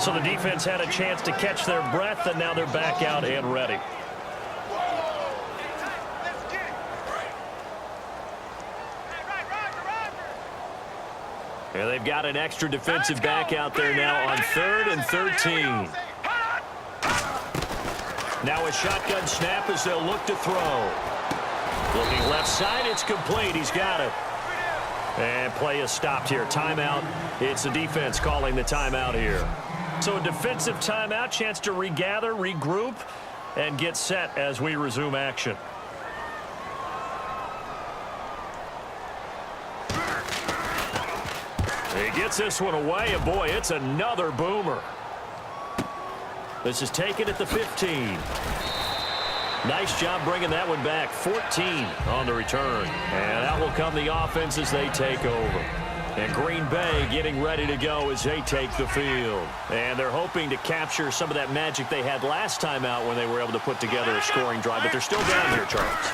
So the defense had a chance to catch their breath, and now they're back out and ready. And they've got an extra defensive back out there now on 3rd and 13. Now a shotgun snap as they'll look to throw. Looking left side, it's complete. He's got it. And play is stopped here. Timeout. It's the defense calling the timeout here. So a defensive timeout, chance to regather, regroup, and get set as we resume action. He gets this one away, and boy, it's another boomer. This is taken at the 15. Nice job bringing that one back. 14 on the return. And that will come the offense as they take over. And Green Bay getting ready to go as they take the field. And they're hoping to capture some of that magic they had last time out when they were able to put together a scoring drive. But they're still down here, Charles.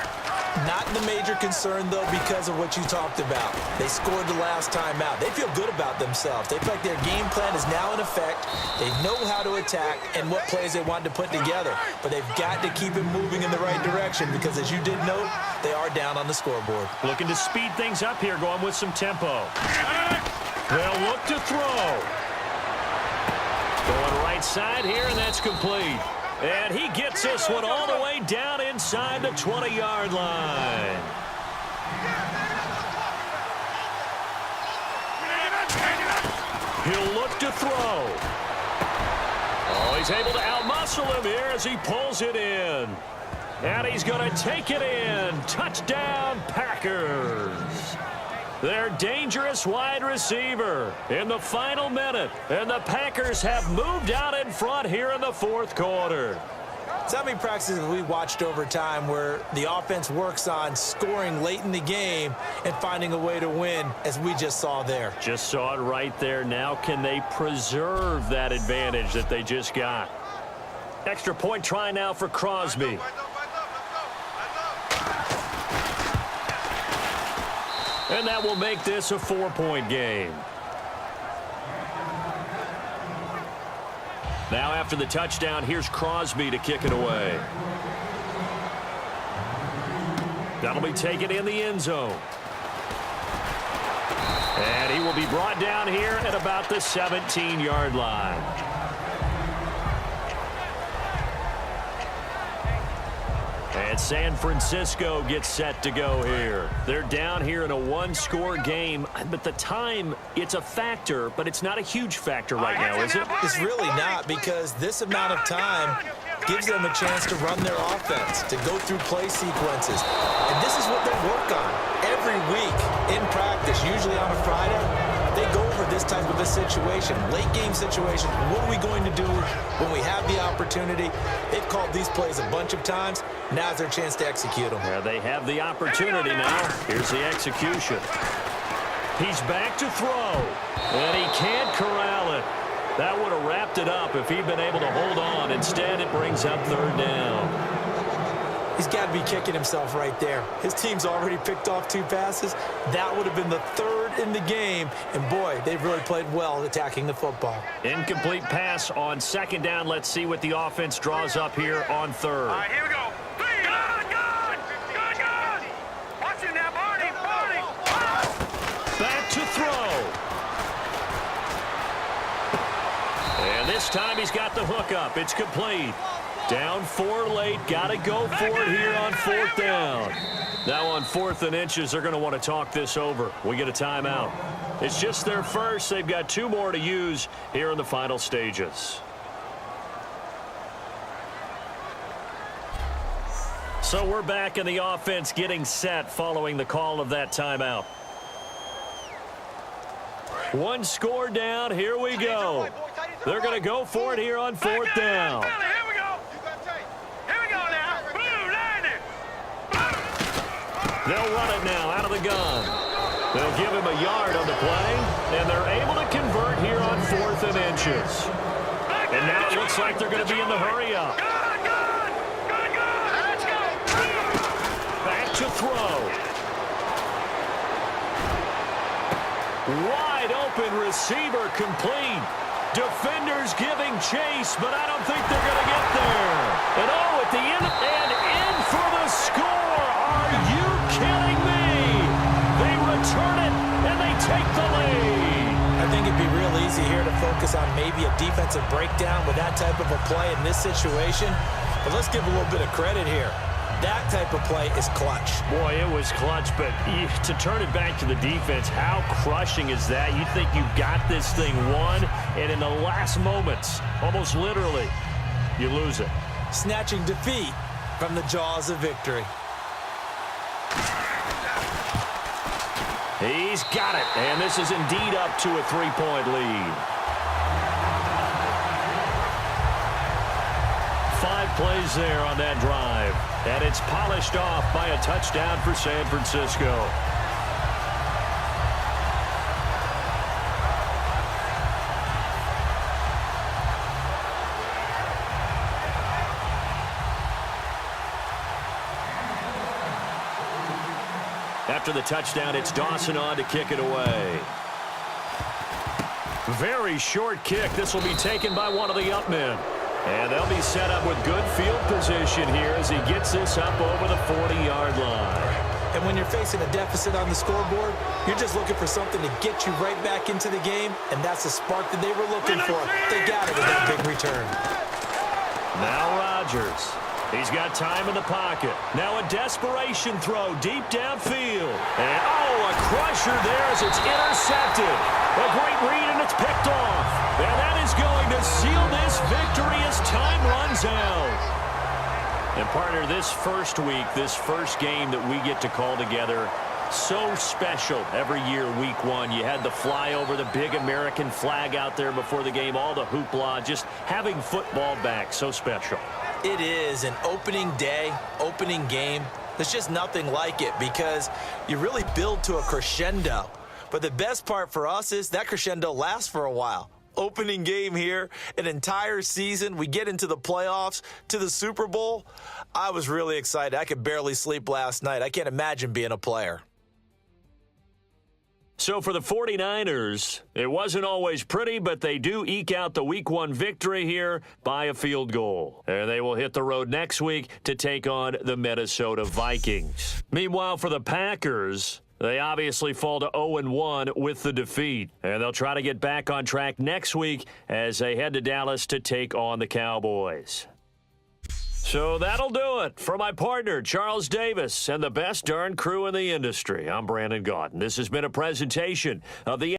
Not the major concern, though, because of what you talked about. They scored the last time out. They feel good about themselves. They feel like their game plan is now in effect. They know how to attack and what plays they want to put together. But they've got to keep it moving in the right direction because, as you did note, they are down on the scoreboard. Looking to speed things up here, going with some tempo. They'll look to throw. Going right side here, and that's complete. And he gets this one all the way down inside the 20-yard line. He'll look to throw. Oh, he's able to outmuscle him here as he pulls it in. And he's going to take it in. Touchdown, Packers. Their dangerous wide receiver in the final minute. And the Packers have moved out in front here in the fourth quarter. So many practices we watched over time where the offense works on scoring late in the game and finding a way to win, as we just saw there. Just saw it right there. Now can they preserve that advantage that they just got? Extra point try now for Crosby. And that will make this a 4-point game. Now after the touchdown, here's Crosby to kick it away. That'll be taken in the end zone. And he will be brought down here at about the 17-yard line. And San Francisco gets set to go here. They're down here in a one-score game, but the time, it's a factor, but it's not a huge factor right now, is it? It's really not, because this amount of time gives them a chance to run their offense, to go through play sequences. And this is what they work on every week in practice, usually on a Friday. They go over this type of a situation, late game situation. What are we going to do when we have the opportunity? They've called these plays a bunch of times. Now's their chance to execute them. Yeah, they have the opportunity now. Here's the execution. He's back to throw, and he can't corral it. That would have wrapped it up if he'd been able to hold on. Instead, it brings up 3rd down. He's got to be kicking himself right there. His team's already picked off 2 passes. That would have been the 3rd in the game. And, boy, they've really played well attacking the football. Incomplete pass on 2nd down. Let's see what the offense draws up here on 3rd. All right, here we go. Good. Watch it now, Barney. Back to throw. And this time he's got the hook up. It's complete. Down 4 late. Got to go for it here on 4th down. Now on 4th and inches, they're going to want to talk this over. We get a timeout. It's just their first. They've got 2 more to use here in the final stages. So we're back in the offense getting set following the call of that timeout. 1 score down. Here we go. They're going to go for it here on 4th down. They'll run it now out of the gun. They'll give him a yard on the play, and they're able to convert here on 4th and inches. And now it looks like they're going to be in the hurry-up. Back to throw. Wide open receiver complete. Defenders giving chase, but I don't think they're going to get there. And at the end, and in for the score. Are you kidding me? They return it, and they take the lead. I think it'd be real easy here to focus on maybe a defensive breakdown with that type of a play in this situation. But let's give a little bit of credit here. That type of play is clutch. Boy, it was clutch, but to turn it back to the defense, how crushing is that? You think you've got this thing won, and in the last moments, almost literally, you lose it. Snatching defeat from the jaws of victory. He's got it, and this is indeed up to a 3-point lead. 5 plays there on that drive, and it's polished off by a touchdown for San Francisco. After the touchdown, it's Dawson on to kick it away. Very short kick. This will be taken by one of the up men. And they'll be set up with good field position here as he gets this up over the 40-yard line. And when you're facing a deficit on the scoreboard, you're just looking for something to get you right back into the game, and that's the spark that they were looking for. They got it with that big return. Now Rodgers. He's got time in the pocket. Now a desperation throw deep downfield. And, a crusher there as it's intercepted. A great read, and it's picked off. And that is going to seal this victory as time runs out. And, partner, this first week, this first game that we get to call together, so special every year, week 1. You had the flyover, the big American flag out there before the game, all the hoopla, just having football back, so special. It is an opening day, opening game. There's just nothing like it because you really build to a crescendo. But the best part for us is that crescendo lasts for a while. Opening game here, an entire season. We get into the playoffs, to the Super Bowl. I was really excited. I could barely sleep last night. I can't imagine being a player. So for the 49ers, it wasn't always pretty, but they do eke out the Week 1 victory here by a field goal. And they will hit the road next week to take on the Minnesota Vikings. Meanwhile, for the Packers, they obviously fall to 0-1 with the defeat. And they'll try to get back on track next week as they head to Dallas to take on the Cowboys. So that'll do it. For my partner, Charles Davis, and the best darn crew in the industry, I'm Brandon Gaudin. This has been a presentation of the